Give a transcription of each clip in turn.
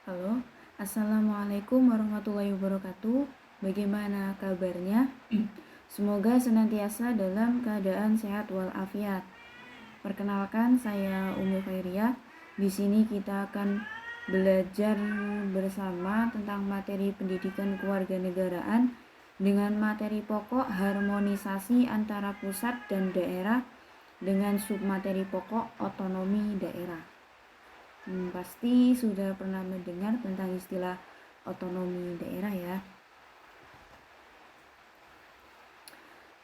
Halo, Assalamualaikum warahmatullahi wabarakatuh. Bagaimana kabarnya? Semoga senantiasa dalam keadaan sehat walafiat. Perkenalkan, saya Umi Khairia. Di sini kita akan belajar bersama tentang materi pendidikan kewarganegaraan dengan materi pokok harmonisasi antara pusat dan daerah dengan submateri pokok otonomi daerah. Pasti sudah pernah mendengar tentang istilah otonomi daerah ya.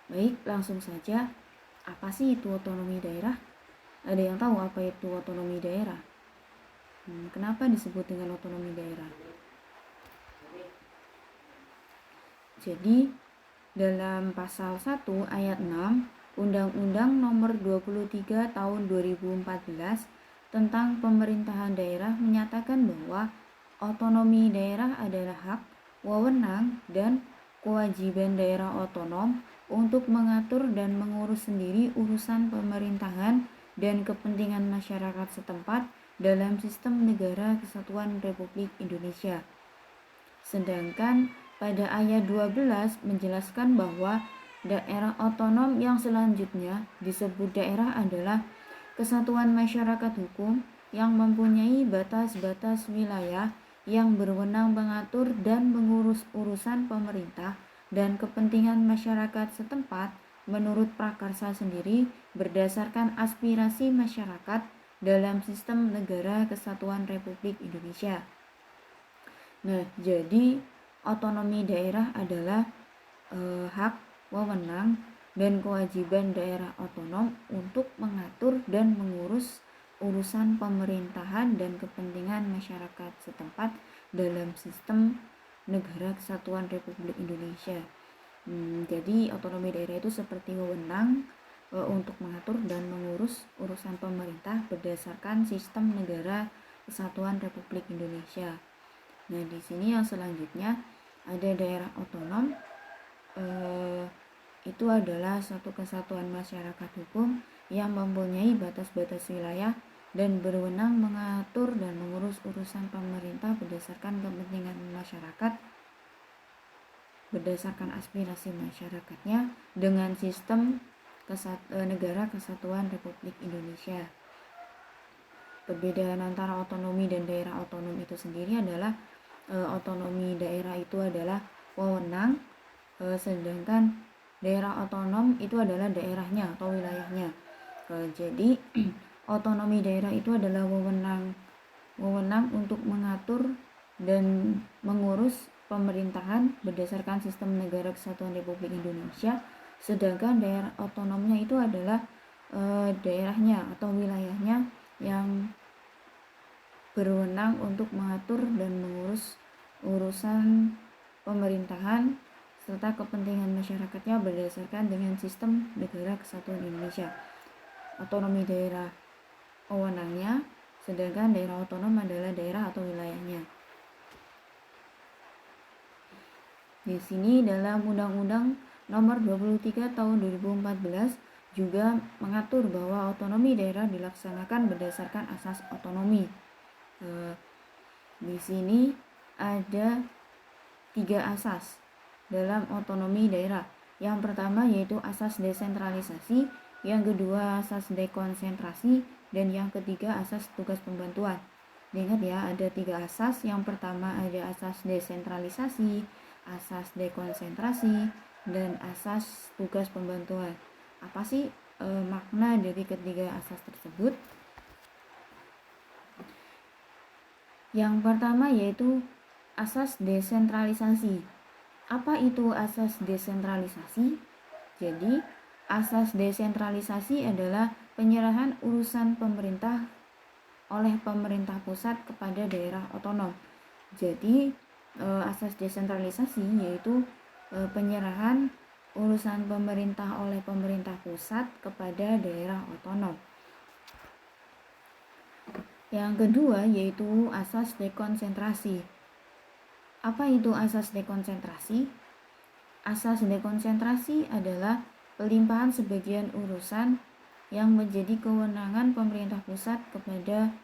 Baik, langsung saja. Apa sih itu otonomi daerah? Ada yang tahu apa itu otonomi daerah? Kenapa disebut dengan otonomi daerah? Jadi, dalam pasal 1 ayat 6 Undang-Undang Nomor 23 Tahun 2014 tentang pemerintahan daerah menyatakan bahwa otonomi daerah adalah hak, wewenang, dan kewajiban daerah otonom untuk mengatur dan mengurus sendiri urusan pemerintahan dan kepentingan masyarakat setempat dalam sistem negara kesatuan Republik Indonesia. Sedangkan pada ayat 12 menjelaskan bahwa daerah otonom yang selanjutnya disebut daerah adalah kesatuan masyarakat hukum yang mempunyai batas-batas wilayah yang berwenang mengatur dan mengurus urusan pemerintah dan kepentingan masyarakat setempat menurut prakarsa sendiri berdasarkan aspirasi masyarakat dalam sistem negara kesatuan Republik Indonesia. Nah, jadi otonomi daerah adalah hak, wewenang, dan kewajiban daerah otonom untuk mengatur dan mengurus urusan pemerintahan dan kepentingan masyarakat setempat dalam sistem negara kesatuan Republik Indonesia. Jadi otonomi daerah itu seperti wewenang untuk mengatur dan mengurus urusan pemerintah berdasarkan sistem negara kesatuan Republik Indonesia. Nah, di sini yang selanjutnya ada daerah otonom. Itu adalah suatu kesatuan masyarakat hukum yang mempunyai batas-batas wilayah dan berwenang mengatur dan mengurus urusan pemerintah berdasarkan kepentingan masyarakat, berdasarkan aspirasi masyarakatnya dengan sistem negara kesatuan Republik Indonesia. Perbedaan antara otonomi dan daerah otonom itu sendiri adalah otonomi daerah itu adalah wewenang, sedangkan daerah otonom itu adalah daerahnya atau wilayahnya. Jadi otonomi daerah itu adalah wewenang untuk mengatur dan mengurus pemerintahan berdasarkan sistem negara kesatuan Republik Indonesia, sedangkan daerah otonomnya itu adalah daerahnya atau wilayahnya yang berwenang untuk mengatur dan mengurus urusan pemerintahan serta kepentingan masyarakatnya berdasarkan dengan sistem negara kesatuan Indonesia. Otonomi daerah wewenangnya, sedangkan daerah otonom adalah daerah atau wilayahnya. Di sini dalam Undang-Undang Nomor 23 Tahun 2014 juga mengatur bahwa otonomi daerah dilaksanakan berdasarkan asas otonomi. Di sini ada 3 asas dalam otonomi daerah. Yang pertama yaitu asas desentralisasi, yang kedua asas dekonsentrasi, dan yang ketiga asas tugas pembantuan. Ingat ya, ada 3 asas. Yang pertama ada asas desentralisasi, asas dekonsentrasi, dan asas tugas pembantuan. Apa sih makna dari ketiga asas tersebut? Yang pertama yaitu asas desentralisasi. Apa itu asas desentralisasi? Jadi, asas desentralisasi adalah penyerahan urusan pemerintah oleh pemerintah pusat kepada daerah otonom. Jadi, asas desentralisasi yaitu penyerahan urusan pemerintah oleh pemerintah pusat kepada daerah otonom. Yang kedua yaitu asas dekonsentrasi. Apa itu asas dekonsentrasi? Asas dekonsentrasi adalah pelimpahan sebagian urusan yang menjadi kewenangan pemerintah pusat kepada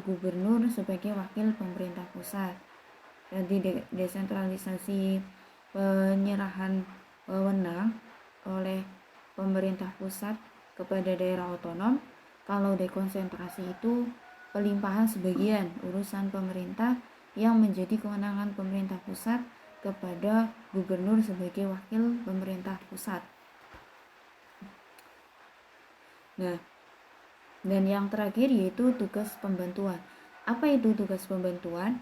gubernur sebagai wakil pemerintah pusat. Jadi desentralisasi penyerahan wewenang oleh pemerintah pusat kepada daerah otonom. Kalau dekonsentrasi itu pelimpahan sebagian urusan pemerintah yang menjadi kewenangan pemerintah pusat kepada gubernur sebagai wakil pemerintah pusat. Nah, dan yang terakhir yaitu tugas pembantuan. Apa itu tugas pembantuan?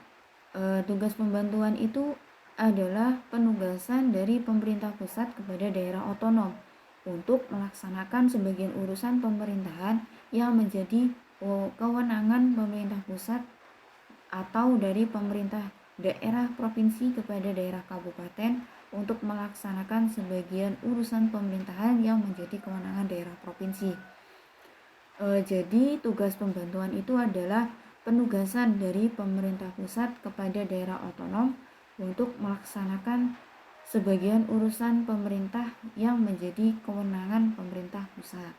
Tugas pembantuan itu adalah penugasan dari pemerintah pusat kepada daerah otonom untuk melaksanakan sebagian urusan pemerintahan yang menjadi kewenangan pemerintah pusat atau dari pemerintah daerah provinsi kepada daerah kabupaten untuk melaksanakan sebagian urusan pemerintahan yang menjadi kewenangan daerah provinsi. Jadi tugas pembantuan itu adalah penugasan dari pemerintah pusat kepada daerah otonom untuk melaksanakan sebagian urusan pemerintah yang menjadi kewenangan pemerintah pusat.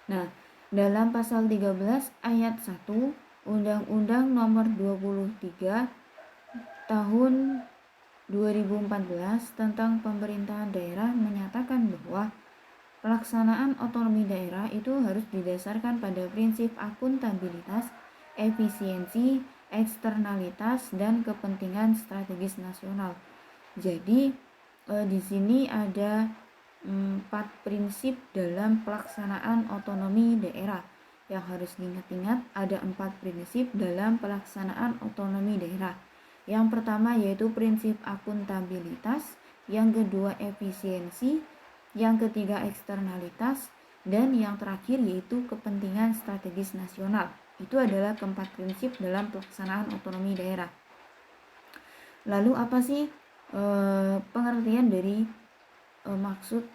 Nah, dalam pasal 13 ayat 1 Undang-Undang Nomor 23 Tahun 2014 tentang pemerintahan daerah menyatakan bahwa pelaksanaan otonomi daerah itu harus didasarkan pada prinsip akuntabilitas, efisiensi, eksternalitas, dan kepentingan strategis nasional. Jadi di sini ada 4 prinsip dalam pelaksanaan otonomi daerah. Yang harus diingat-ingat, ada 4 prinsip dalam pelaksanaan otonomi daerah. Yang pertama yaitu prinsip akuntabilitas, yang kedua efisiensi, yang ketiga eksternalitas, dan yang terakhir yaitu kepentingan strategis nasional. Itu adalah keempat prinsip dalam pelaksanaan otonomi daerah. Lalu apa sih pengertian dari maksud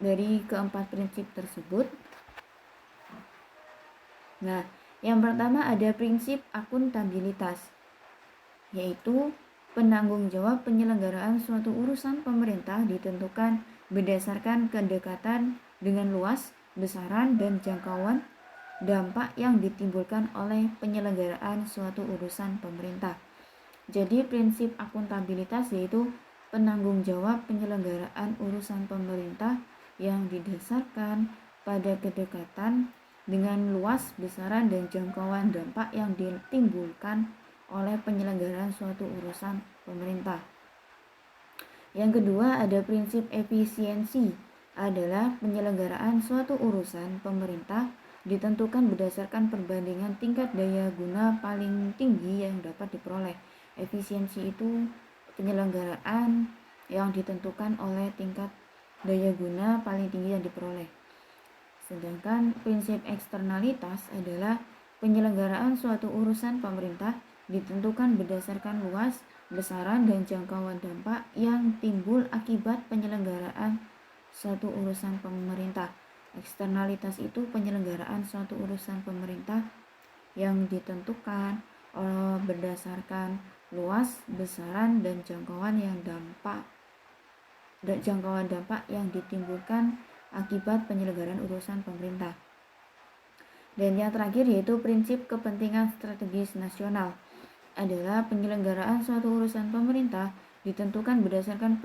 dari keempat prinsip tersebut? Nah, yang pertama ada prinsip akuntabilitas, yaitu penanggung jawab penyelenggaraan suatu urusan pemerintah ditentukan berdasarkan kedekatan dengan luas, besaran, dan jangkauan dampak yang ditimbulkan oleh penyelenggaraan suatu urusan pemerintah. Jadi prinsip akuntabilitas yaitu penanggung jawab penyelenggaraan urusan pemerintah yang didasarkan pada kedekatan dengan luas, besaran, dan jangkauan dampak yang ditimbulkan oleh penyelenggaraan suatu urusan pemerintah. Yang kedua ada prinsip efisiensi, adalah penyelenggaraan suatu urusan pemerintah ditentukan berdasarkan perbandingan tingkat daya guna paling tinggi yang dapat diperoleh. Efisiensi itu penyelenggaraan yang ditentukan oleh tingkat daya guna paling tinggi yang diperoleh. Sedangkan prinsip eksternalitas adalah penyelenggaraan suatu urusan pemerintah ditentukan berdasarkan luas, besaran, dan jangkauan dampak yang timbul akibat penyelenggaraan suatu urusan pemerintah. Eksternalitas itu penyelenggaraan suatu urusan pemerintah yang ditentukan berdasarkan luas, besaran, dan jangkauan dampak yang ditimbulkan akibat penyelenggaraan urusan pemerintah. Dan yang terakhir yaitu prinsip kepentingan strategis nasional, adalah penyelenggaraan suatu urusan pemerintah ditentukan berdasarkan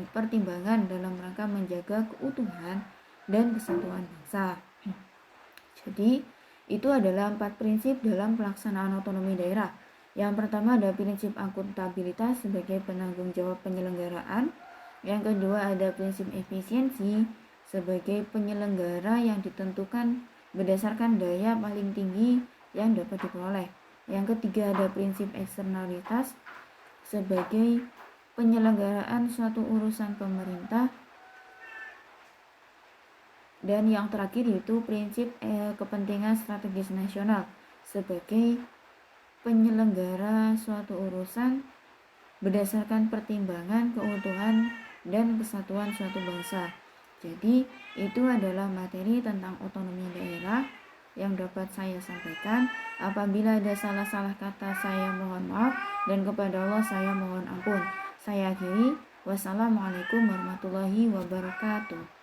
pertimbangan dalam rangka menjaga keutuhan dan kesatuan bangsa. Jadi itu adalah 4 prinsip dalam pelaksanaan otonomi daerah. Yang pertama ada prinsip akuntabilitas sebagai penanggung jawab penyelenggaraan. Yang kedua ada prinsip efisiensi sebagai penyelenggara yang ditentukan berdasarkan daya paling tinggi yang dapat diperoleh. Yang ketiga ada prinsip eksternalitas sebagai penyelenggaraan suatu urusan pemerintah. Dan yang terakhir yaitu prinsip kepentingan strategis nasional sebagai penyelenggara suatu urusan berdasarkan pertimbangan keutuhan dan kesatuan suatu bangsa. Jadi itu adalah materi tentang otonomi daerah yang dapat saya sampaikan. Apabila ada salah-salah kata saya mohon maaf, dan kepada Allah saya mohon ampun. Saya akhiri. Wassalamualaikum warahmatullahi wabarakatuh.